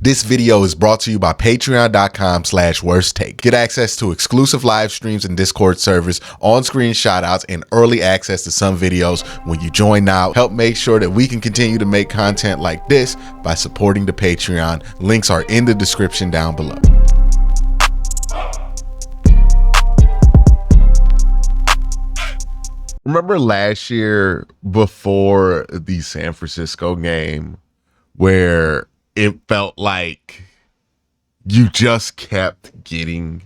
This video is brought to you by patreon.com/worsttake. Get access to exclusive live streams and Discord servers, on-screen shoutouts, and early access to some videos when you join now. Help make sure that we can continue to make content like this by supporting the Patreon. Links are in the description down below. Remember last year before the San Francisco game where it felt like you just kept getting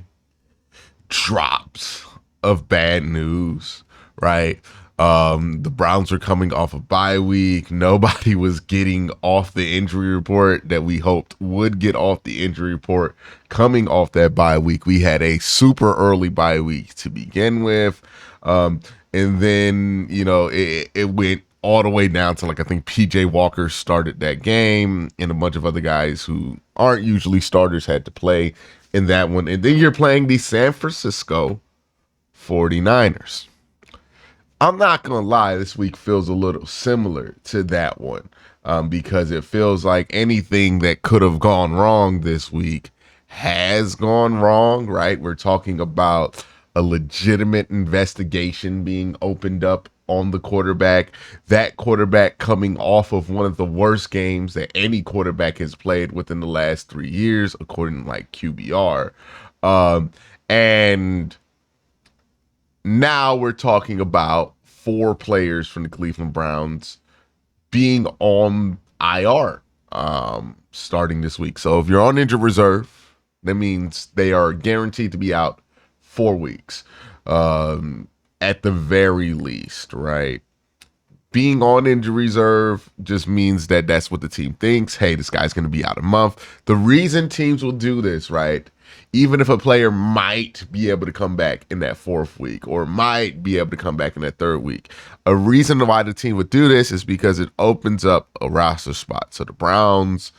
drops of bad news, right? The Browns were coming off a bye week. Nobody was getting off the injury report that we hoped would get off the injury report coming off that bye week. We had a super early bye week to begin with. And then, it went all the way down to, I think PJ Walker started that game, and a bunch of other guys who aren't usually starters had to play in that one. And then you're playing the San Francisco 49ers. I'm not going to lie, this week feels a little similar to that one because it feels like anything that could have gone wrong this week has gone wrong, right? We're talking about a legitimate investigation being opened up on the quarterback, that quarterback coming off of one of the worst games that any quarterback has played within the last 3 years, according to QBR. And now we're talking about 4 players from the Cleveland Browns being on IR starting this week. So if you're on injured reserve, that means they are guaranteed to be out 4 weeks. At the very least, right? Being on injury reserve just means that that's what the team thinks. Hey, this guy's going to be out a month. The reason teams will do this, right? Even if a player might be able to come back in that 4th week or might be able to come back in that 3rd week, a reason why the team would do this is because it opens up a roster spot. So the Browns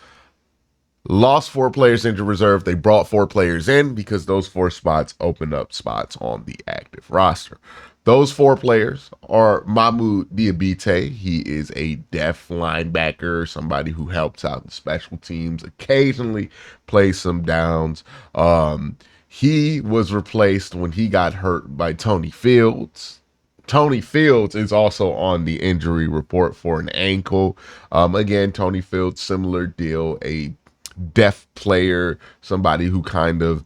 lost 4 players into reserve. They brought 4 players in because those 4 spots open up spots on the active roster. Those 4 players are Mahmoud Diabate. He is a depth linebacker, somebody who helps out in special teams, occasionally plays some downs. He was replaced when he got hurt by Tony Fields. Tony Fields is also on the injury report for an ankle. Again, Tony Fields, similar deal, a depth player, somebody who kind of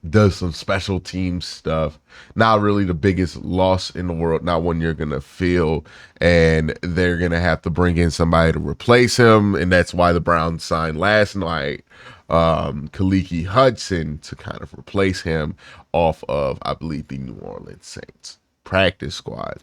does some special team stuff. Not really the biggest loss in the world, not one you're going to feel, and they're going to have to bring in somebody to replace him, and that's why the Browns signed last night Khaleke Hudson to kind of replace him off of, I believe, the New Orleans Saints practice squad.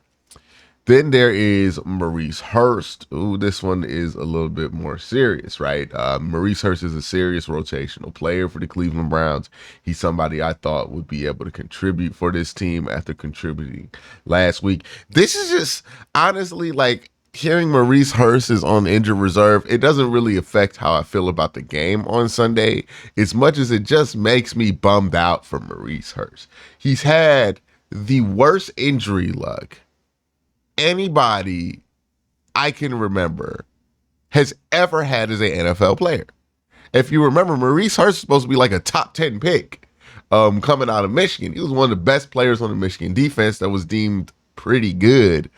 Then there is Maurice Hurst. Ooh, this one is a little bit more serious, right? Maurice Hurst is a serious rotational player for the Cleveland Browns. He's somebody I thought would be able to contribute for this team after contributing last week. This is just, honestly, hearing Maurice Hurst is on injured reserve, it doesn't really affect how I feel about the game on Sunday as much as it just makes me bummed out for Maurice Hurst. He's had the worst injury luck anybody I can remember has ever had as an NFL player. If you remember, Maurice Hurst is supposed to be a top 10 pick coming out of Michigan. He was one of the best players on the Michigan defense that was deemed pretty good.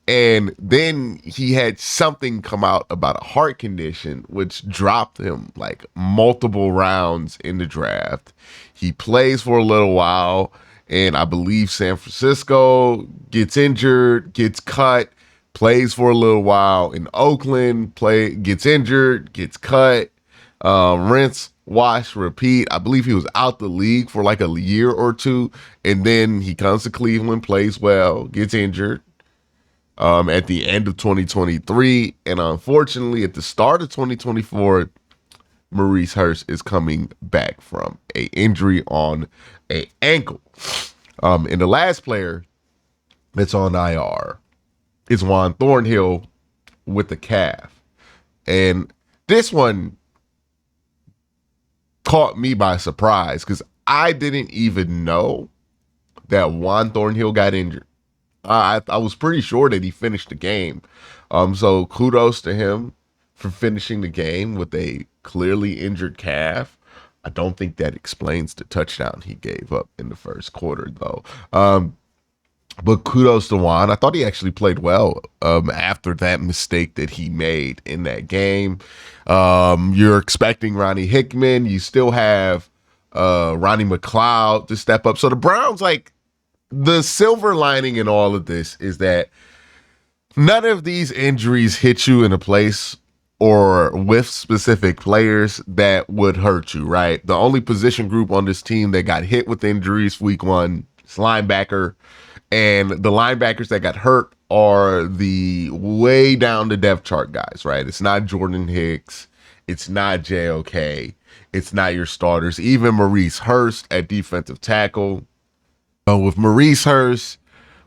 And then he had something come out about a heart condition, which dropped him multiple rounds in the draft. He plays for a little while, and I believe San Francisco gets injured, gets cut, plays for a little while in Oakland, gets injured, gets cut, rinse, wash, repeat. I believe he was out the league for a year or 2, and then he comes to Cleveland, plays well, gets injured at the end of 2023, and unfortunately at the start of 2024, Maurice Hurst is coming back from an injury on an ankle. And the last player that's on IR is Juan Thornhill with the calf. And this one caught me by surprise because I didn't even know that Juan Thornhill got injured. I was pretty sure that he finished the game. So kudos to him for finishing the game with a clearly injured calf. I don't think that explains the touchdown he gave up in the first quarter, though. But kudos to Juan. I thought he actually played well after that mistake that he made in that game. You're expecting Ronnie Hickman. You still have Ronnie McLeod to step up. So the Browns, like, the silver lining in all of this is that none of these injuries hit you in a place or with specific players that would hurt you, right? The only position group on this team that got hit with injuries week one is linebacker. And the linebackers that got hurt are the way down the depth chart guys, right? It's not Jordan Hicks. It's not JOK. It's not your starters. Even Maurice Hurst at defensive tackle. With Maurice Hurst,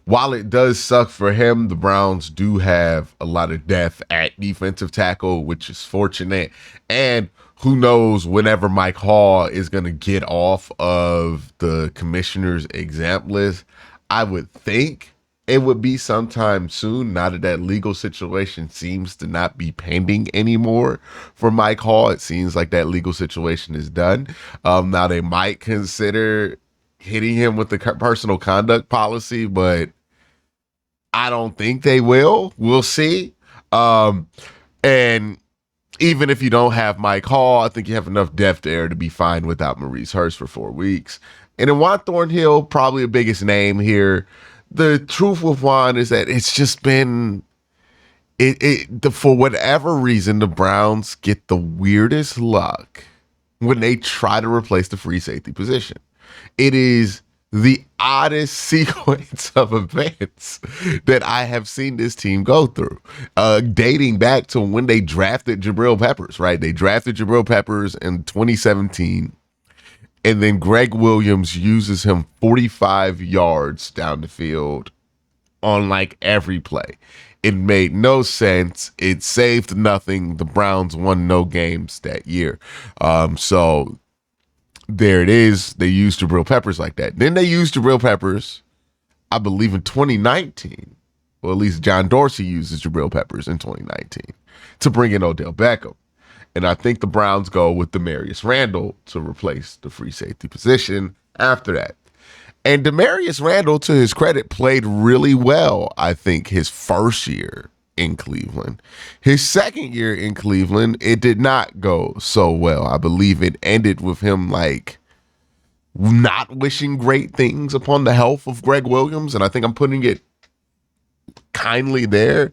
while it does suck for him, the Browns do have a lot of depth at defensive tackle, which is fortunate. And who knows whenever Mike Hall is going to get off of the commissioner's exempt list. I would think it would be sometime soon, now that that legal situation seems to not be pending anymore for Mike Hall. It seems like that legal situation is done. Now they might consider hitting him with the personal conduct policy, but I don't think they will. We'll see. And even if you don't have Mike Hall, I think you have enough depth there to be fine without Maurice Hurst for 4 weeks. And then Juan Thornhill, probably the biggest name here. The truth with Juan is that it's just been for whatever reason, the Browns get the weirdest luck when they try to replace the free safety position. It is the oddest sequence of events that I have seen this team go through, dating back to when they drafted Jabril Peppers, right? They drafted Jabril Peppers in 2017. And then Greg Williams uses him 45 yards down the field on like every play. It made no sense. It saved nothing. The Browns won no games that year. So there it is. They used Jabril Peppers like that. Then they used Jabril Peppers, I believe, in 2019. Well, at least John Dorsey uses Jabril Peppers in 2019 to bring in Odell Beckham. And I think the Browns go with Demarius Randall to replace the free safety position after that. And Demarius Randall, to his credit, played really well, I think, his first year in Cleveland. His second year in Cleveland, it did not go so well. I believe it ended with him, like, not wishing great things upon the health of Greg Williams. And I think I'm putting it kindly there.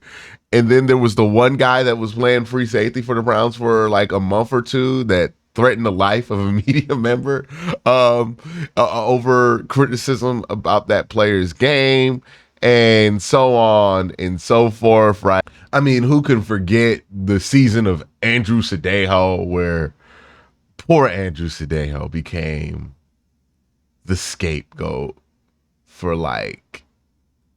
And then there was the one guy that was playing free safety for the Browns for like a month or two that threatened the life of a media member over criticism about that player's game and so on and so forth, right? I mean, who can forget the season of Andrew Sadejo, where poor Andrew Sadejo became the scapegoat for like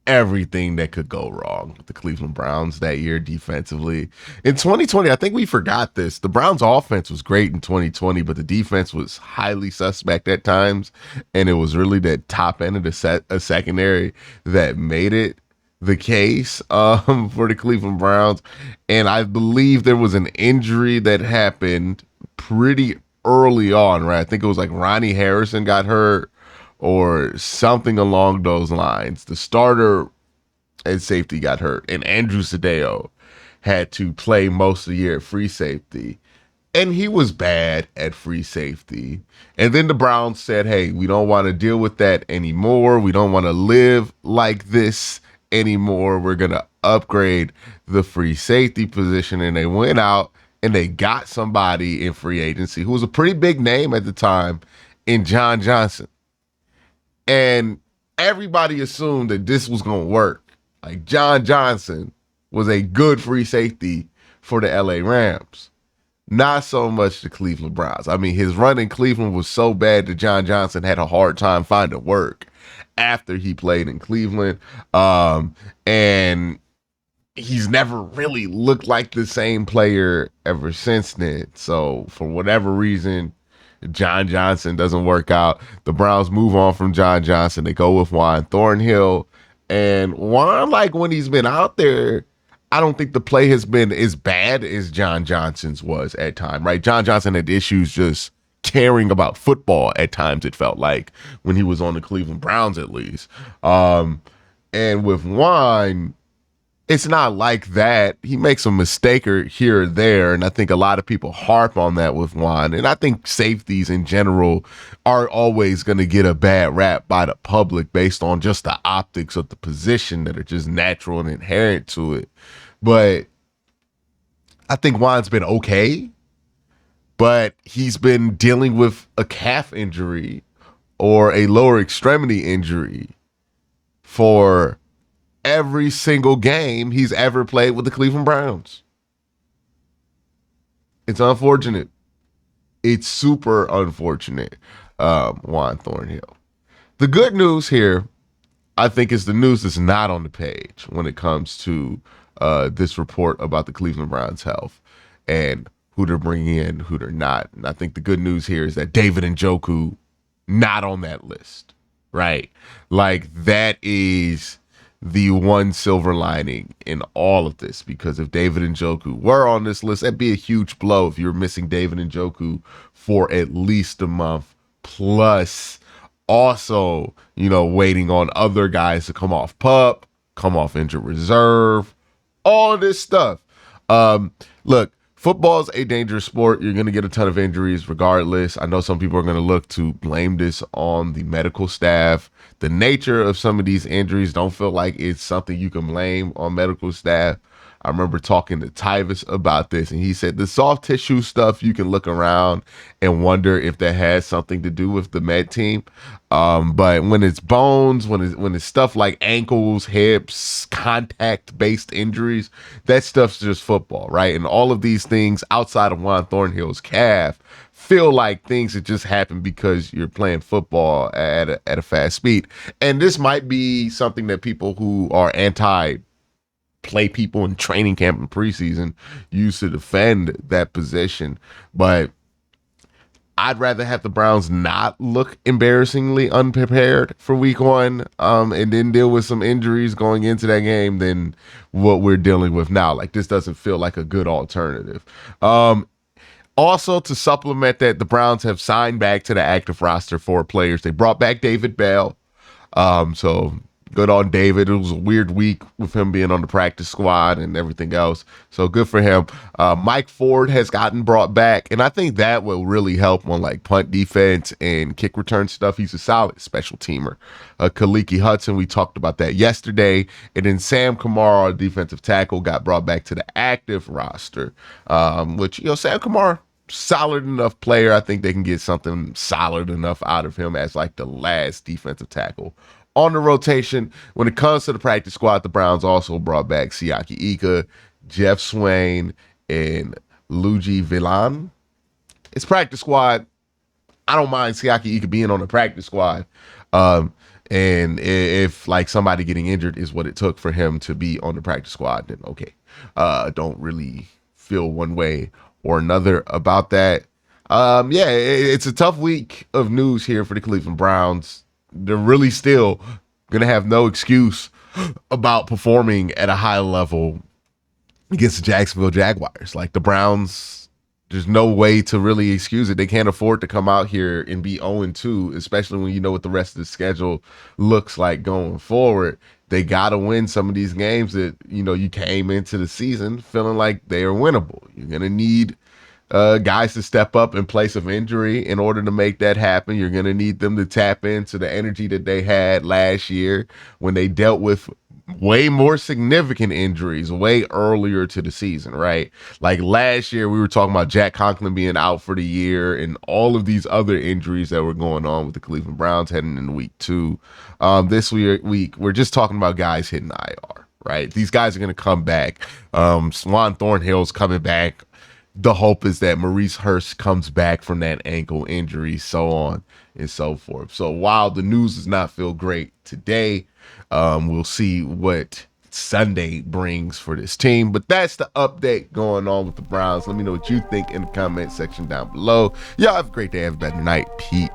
everything that could go wrong with the Cleveland Browns that year defensively. In 2020, I think we forgot this. The Browns offense was great in 2020, but the defense was highly suspect at times. And it was really that top end of the secondary that made it the case for the Cleveland Browns. And I believe there was an injury that happened pretty early on, right? I think it was like Ronnie Harrison got hurt or something along those lines. The starter at safety got hurt, and Andrew Sadejo had to play most of the year at free safety. And he was bad at free safety. And then the Browns said, hey, we don't want to deal with that anymore. We don't want to live like this anymore. We're going to upgrade the free safety position. And they went out and they got somebody in free agency who was a pretty big name at the time in John Johnson. And everybody assumed that this was going to work. Like, John Johnson was a good free safety for the LA Rams. Not so much the Cleveland Browns. I mean, his run in Cleveland was so bad that John Johnson had a hard time finding work after he played in Cleveland. And he's never really looked like the same player ever since then. So for whatever reason, John Johnson doesn't work out. The Browns move on from John Johnson. They go with Juan Thornhill. And Juan, like, when he's been out there, I don't think the play has been as bad as John Johnson's was at time, right? John Johnson had issues just caring about football at times, it felt like, when he was on the Cleveland Browns, at least. And with Juan, it's not like that. He makes a mistake or here or there, and I think a lot of people harp on that with Juan. And I think safeties in general are always going to get a bad rap by the public based on just the optics of the position that are just natural and inherent to it. But I think Juan's been okay, but he's been dealing with a calf injury or a lower extremity injury for every single game he's ever played with the Cleveland Browns. It's unfortunate. It's super unfortunate, Juan Thornhill. The good news here, I think, is the news that's not on the page when it comes to this report about the Cleveland Browns' health and who they're bringing in, who they're not. And I think the good news here is that David Njoku not on that list, right? Like, that is the one silver lining in all of this, because if David Njoku were on this list, that'd be a huge blow if you're missing David Njoku for at least a month, plus also, waiting on other guys to come off PUP, come off injured reserve, all of this stuff. Look, football's a dangerous sport. You're going to get a ton of injuries regardless. I know some people are going to look to blame this on the medical staff. The nature of some of these injuries don't feel like it's something you can blame on medical staff. I remember talking to Tyvis about this, and he said the soft tissue stuff, you can look around and wonder if that has something to do with the med team. But when it's bones, when it's stuff like ankles, hips, contact-based injuries, that stuff's just football, right? And all of these things outside of Juan Thornhill's calf feel like things that just happen because you're playing football at a fast speed. And this might be something that people who are play people in training camp and preseason use to defend that position. But I'd rather have the Browns not look embarrassingly unprepared for week one, and then deal with some injuries going into that game than what we're dealing with now. Like, this doesn't feel like a good alternative. Also, to supplement that, the Browns have signed back to the active roster 4 players. They brought back David Bell. So good on David. It was a weird week with him being on the practice squad and everything else. So good for him. Mike Ford has gotten brought back, and I think that will really help on like punt defense and kick return stuff. He's a solid special teamer. Kaliki Hudson, we talked about that yesterday. And then Sam Kamara, defensive tackle, got brought back to the active roster, which, Sam Kamara, solid enough player. I think they can get something solid enough out of him as like the last defensive tackle on the rotation. When it comes to the practice squad, the Browns also brought back Siaki Ika, Jeff Swain, and Luigi Villan. It's practice squad. I don't mind Siaki Ika being on the practice squad. And if like somebody getting injured is what it took for him to be on the practice squad, then okay. Don't really feel one way or another about that. It's a tough week of news here for the Cleveland Browns. They're really still going to have no excuse about performing at a high level against the Jacksonville Jaguars. Like, the Browns, there's no way to really excuse it. They can't afford to come out here and be 0-2, especially when you know what the rest of the schedule looks like going forward. They got to win some of these games that, you came into the season feeling like they are winnable. You're going to need guys to step up in place of injury in order to make that happen. You're going to need them to tap into the energy that they had last year when they dealt with way more significant injuries way earlier to the season, right? Like last year, we were talking about Jack Conklin being out for the year and all of these other injuries that were going on with the Cleveland Browns heading into week 2. This week, we're just talking about guys hitting IR, right? These guys are going to come back. Juan Thornhill's coming back. The hope is that Maurice Hurst comes back from that ankle injury, so on and so forth. So while the news does not feel great today, we'll see what Sunday brings for this team. But that's the update going on with the Browns. Let me know what you think in the comment section down below. Y'all have a great day. Have a better night. Peace.